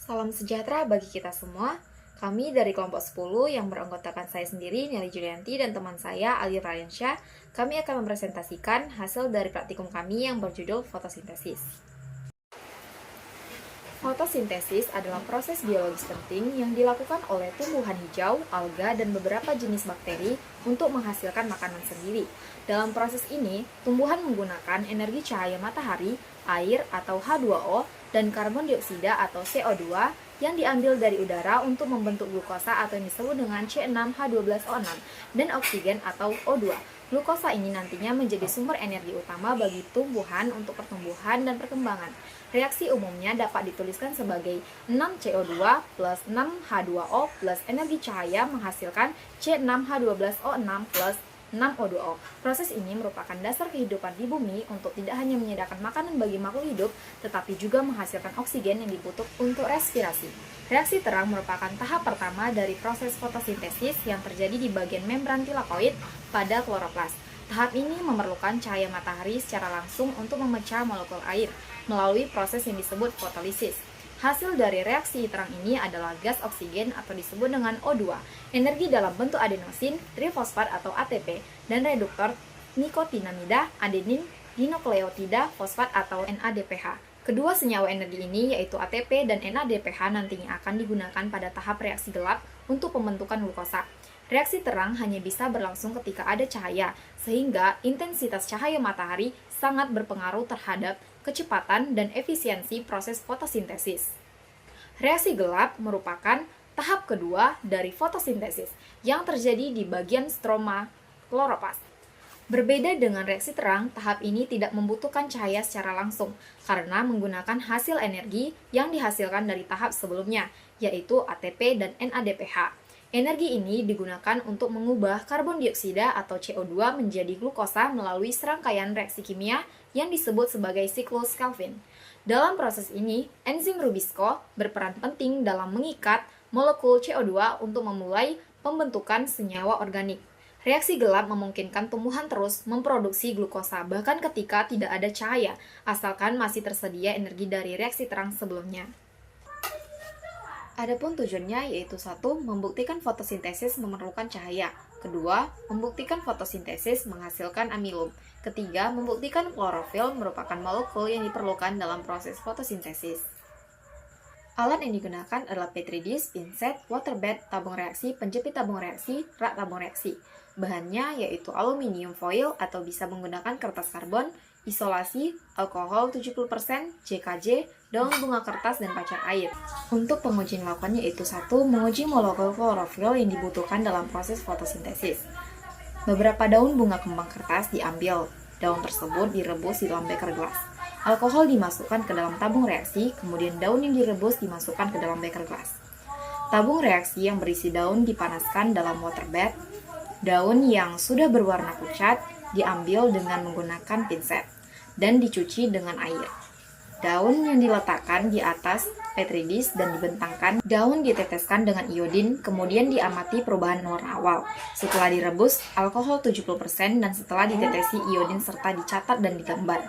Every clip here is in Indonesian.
Salam sejahtera bagi kita semua. Kami dari kelompok 10 yang beranggotakan saya sendiri, Nelly Julianti, dan teman saya, Ali Ryansyah. Kami akan mempresentasikan hasil dari praktikum kami yang berjudul fotosintesis. Fotosintesis adalah proses biologis penting yang dilakukan oleh tumbuhan hijau, alga, dan beberapa jenis bakteri untuk menghasilkan makanan sendiri. Dalam proses ini, tumbuhan menggunakan energi cahaya matahari, air atau H2O, dan karbon dioksida atau CO2 yang diambil dari udara untuk membentuk glukosa atau yang disebut dengan C6H12O6 dan oksigen atau O2. Glukosa ini nantinya menjadi sumber energi utama bagi tumbuhan untuk pertumbuhan dan perkembangan. Reaksi umumnya dapat dituliskan sebagai 6CO2 plus 6H2O plus energi cahaya menghasilkan C6H12O6 plus 6O2O. Proses ini merupakan dasar kehidupan di bumi untuk tidak hanya menyediakan makanan bagi makhluk hidup, tetapi juga menghasilkan oksigen yang dibutuhkan untuk respirasi. Reaksi terang merupakan tahap pertama dari proses fotosintesis yang terjadi di bagian membran tilakoid pada kloroplas. Tahap ini memerlukan cahaya matahari secara langsung untuk memecah molekul air melalui proses yang disebut fotolisis. Hasil dari reaksi terang ini adalah gas oksigen atau disebut dengan O2, energi dalam bentuk adenosin, trifosfat atau ATP, dan reduktor nikotinamida, adenin, dinukleotida, fosfat atau NADPH. Kedua senyawa energi ini yaitu ATP dan NADPH nantinya akan digunakan pada tahap reaksi gelap untuk pembentukan glukosa. Reaksi terang hanya bisa berlangsung ketika ada cahaya, sehingga intensitas cahaya matahari sangat berpengaruh terhadap kecepatan dan efisiensi proses fotosintesis. Reaksi gelap merupakan tahap kedua dari fotosintesis yang terjadi di bagian stroma kloroplas. Berbeda dengan reaksi terang, tahap ini tidak membutuhkan cahaya secara langsung karena menggunakan hasil energi yang dihasilkan dari tahap sebelumnya, yaitu ATP dan NADPH. Energi ini digunakan untuk mengubah karbon dioksida atau CO2 menjadi glukosa melalui serangkaian reaksi kimia yang disebut sebagai siklus Calvin. Dalam proses ini, enzim Rubisco berperan penting dalam mengikat molekul CO2 untuk memulai pembentukan senyawa organik. Reaksi gelap memungkinkan tumbuhan terus memproduksi glukosa bahkan ketika tidak ada cahaya, asalkan masih tersedia energi dari reaksi terang sebelumnya. Adapun tujuannya yaitu 1. Membuktikan fotosintesis memerlukan cahaya. 2. Membuktikan fotosintesis menghasilkan amilum. 3. Membuktikan klorofil merupakan molekul yang diperlukan dalam proses fotosintesis. Alat yang digunakan adalah petri dish, pinset, waterbed, tabung reaksi, penjepit tabung reaksi, rak tabung reaksi. Bahannya yaitu aluminium foil atau bisa menggunakan kertas karbon, isolasi, alkohol 70%, JKJ, daun bunga kertas, dan pacar air. Untuk pengujian lakukan yaitu 1. Menguji molekul klorofil yang dibutuhkan dalam proses fotosintesis. Beberapa daun bunga kembang kertas diambil. Daun tersebut direbus di dalam beker gelas. Alkohol dimasukkan ke dalam tabung reaksi, kemudian daun yang direbus dimasukkan ke dalam beker gelas. Tabung reaksi yang berisi daun dipanaskan dalam waterbed. Daun yang sudah berwarna pucat diambil dengan menggunakan pinset dan dicuci dengan air. Daun yang diletakkan di atas petri dish dan dibentangkan. Daun diteteskan dengan iodin, kemudian diamati perubahan warna awal. Setelah direbus, alkohol 70% dan setelah ditetesi iodin serta dicatat dan digambar.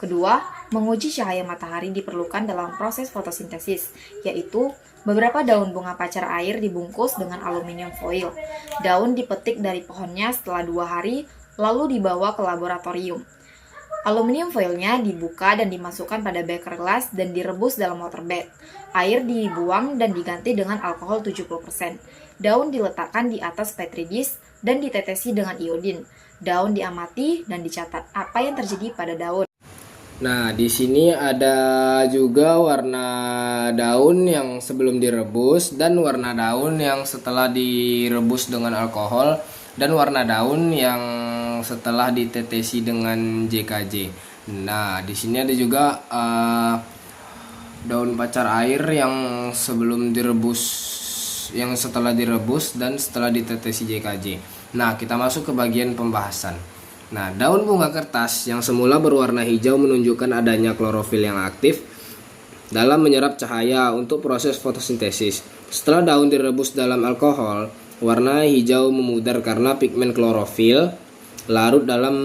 Kedua, menguji cahaya matahari diperlukan dalam proses fotosintesis, yaitu beberapa daun bunga pacar air dibungkus dengan aluminium foil. Daun dipetik dari pohonnya setelah 2 hari, lalu dibawa ke laboratorium. Aluminium foilnya dibuka dan dimasukkan pada beker gelas dan direbus dalam waterbed. Air dibuang dan diganti dengan alkohol 70%. Daun diletakkan di atas petri dish dan ditetesi dengan iodin. Daun diamati dan dicatat apa yang terjadi pada daun. Nah, di sini ada juga warna daun yang sebelum direbus dan warna daun yang setelah direbus dengan alkohol dan warna daun yang setelah ditetesi dengan JKJ. Nah, di sini ada juga daun pacar air yang sebelum direbus, yang setelah direbus dan setelah ditetesi JKJ. Nah, kita masuk ke bagian pembahasan. Nah, daun bunga kertas yang semula berwarna hijau menunjukkan adanya klorofil yang aktif dalam menyerap cahaya untuk proses fotosintesis. Setelah daun direbus dalam alkohol, warna hijau memudar karena pigmen klorofil larut dalam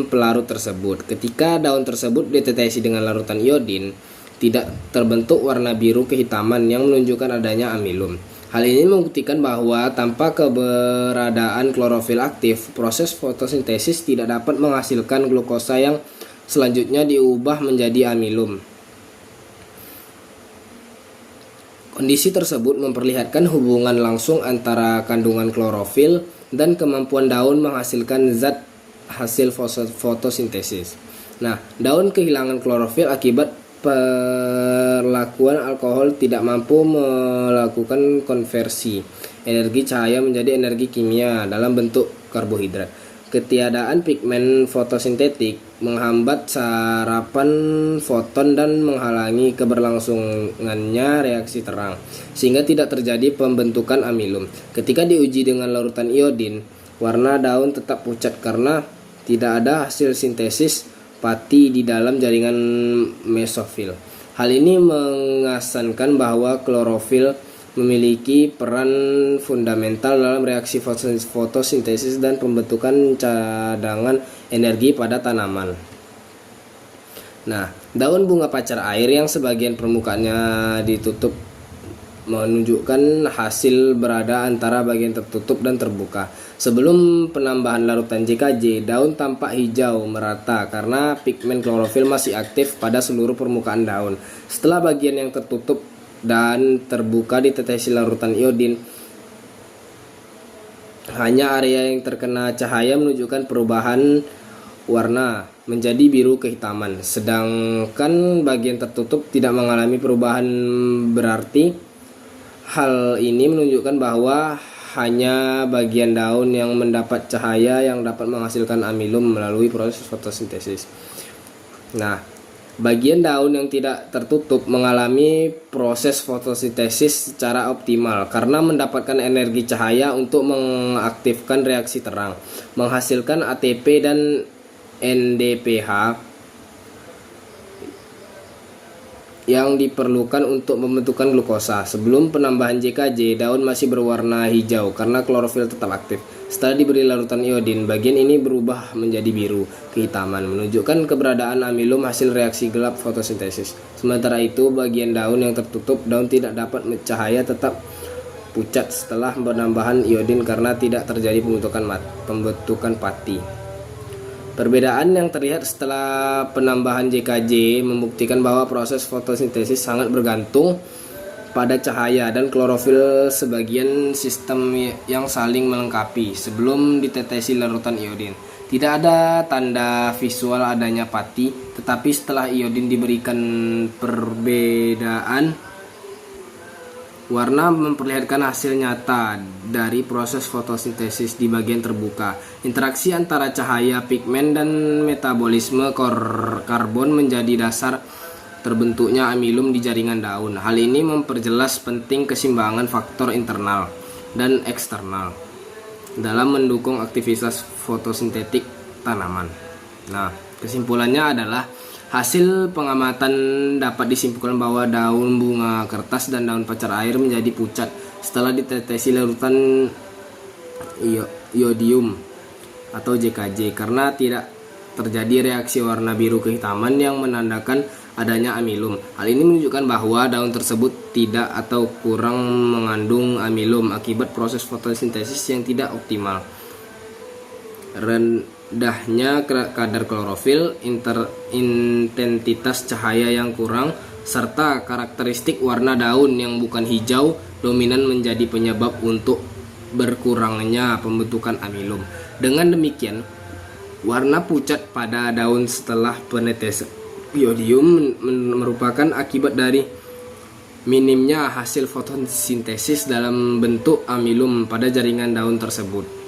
pelarut tersebut. Ketika daun tersebut ditetesi dengan larutan iodin, tidak terbentuk warna biru kehitaman yang menunjukkan adanya amilum. Hal ini membuktikan bahwa tanpa keberadaan klorofil aktif, proses fotosintesis tidak dapat menghasilkan glukosa yang selanjutnya diubah menjadi amilum. Kondisi tersebut memperlihatkan hubungan langsung antara kandungan klorofil dan kemampuan daun menghasilkan zat hasil fotosintesis. Nah, daun kehilangan klorofil akibat perlakuan alkohol tidak mampu melakukan konversi energi cahaya menjadi energi kimia dalam bentuk karbohidrat. Ketiadaan pigmen fotosintetik menghambat sarapan foton dan menghalangi keberlangsungannya reaksi terang, sehingga tidak terjadi pembentukan amilum. Ketika diuji dengan larutan iodin, warna daun tetap pucat karena tidak ada hasil sintesis pati di dalam jaringan mesofil. Hal ini mengesankan bahwa klorofil memiliki peran fundamental dalam reaksi fotosintesis dan pembentukan cadangan energi pada tanaman. Nah, daun bunga pacar air yang sebagian permukaannya ditutup menunjukkan hasil berada antara bagian tertutup dan terbuka. Sebelum penambahan larutan JKJ, daun tampak hijau merata karena pigmen klorofil masih aktif pada seluruh permukaan daun. Setelah bagian yang tertutup dan terbuka ditetesi larutan iodin, hanya area yang terkena cahaya menunjukkan perubahan warna menjadi biru kehitaman, sedangkan bagian tertutup tidak mengalami perubahan berarti. Hal ini menunjukkan bahwa hanya bagian daun yang mendapat cahaya yang dapat menghasilkan amilum melalui proses fotosintesis. Nah, bagian daun yang tidak tertutup mengalami proses fotosintesis secara optimal karena mendapatkan energi cahaya untuk mengaktifkan reaksi terang, menghasilkan ATP dan NDPH yang diperlukan untuk pembentukan glukosa. Sebelum penambahan JKJ, daun masih berwarna hijau karena klorofil tetap aktif. Setelah diberi larutan iodin, bagian ini berubah menjadi biru kehitaman, menunjukkan keberadaan amilum hasil reaksi gelap fotosintesis. Sementara itu, bagian daun yang tertutup, daun tidak dapat cahaya tetap pucat setelah penambahan iodin karena tidak terjadi pembentukan pati. Perbedaan yang terlihat setelah penambahan JKJ membuktikan bahwa proses fotosintesis sangat bergantung pada cahaya dan klorofil sebagian sistem yang saling melengkapi sebelum ditetesi larutan iodin. Tidak ada tanda visual adanya pati, tetapi setelah iodin diberikan perbedaan warna memperlihatkan hasil nyata dari proses fotosintesis di bagian terbuka. Interaksi antara cahaya, pigmen, dan metabolisme karbon menjadi dasar terbentuknya amilum di jaringan daun. Hal ini memperjelas penting keseimbangan faktor internal dan eksternal dalam mendukung aktivitas fotosintetik tanaman. Nah, kesimpulannya adalah hasil pengamatan dapat disimpulkan bahwa daun bunga kertas dan daun pacar air menjadi pucat setelah ditetesi larutan iodium atau JKJ karena tidak terjadi reaksi warna biru kehitaman yang menandakan adanya amilum. Hal ini menunjukkan bahwa daun tersebut tidak atau kurang mengandung amilum akibat proses fotosintesis yang tidak optimal. Rendahnya kadar klorofil, intensitas cahaya yang kurang, serta karakteristik warna daun yang bukan hijau dominan menjadi penyebab untuk berkurangnya pembentukan amilum. Dengan demikian, warna pucat pada daun setelah penetesan iodium merupakan akibat dari minimnya hasil fotosintesis dalam bentuk amilum pada jaringan daun tersebut.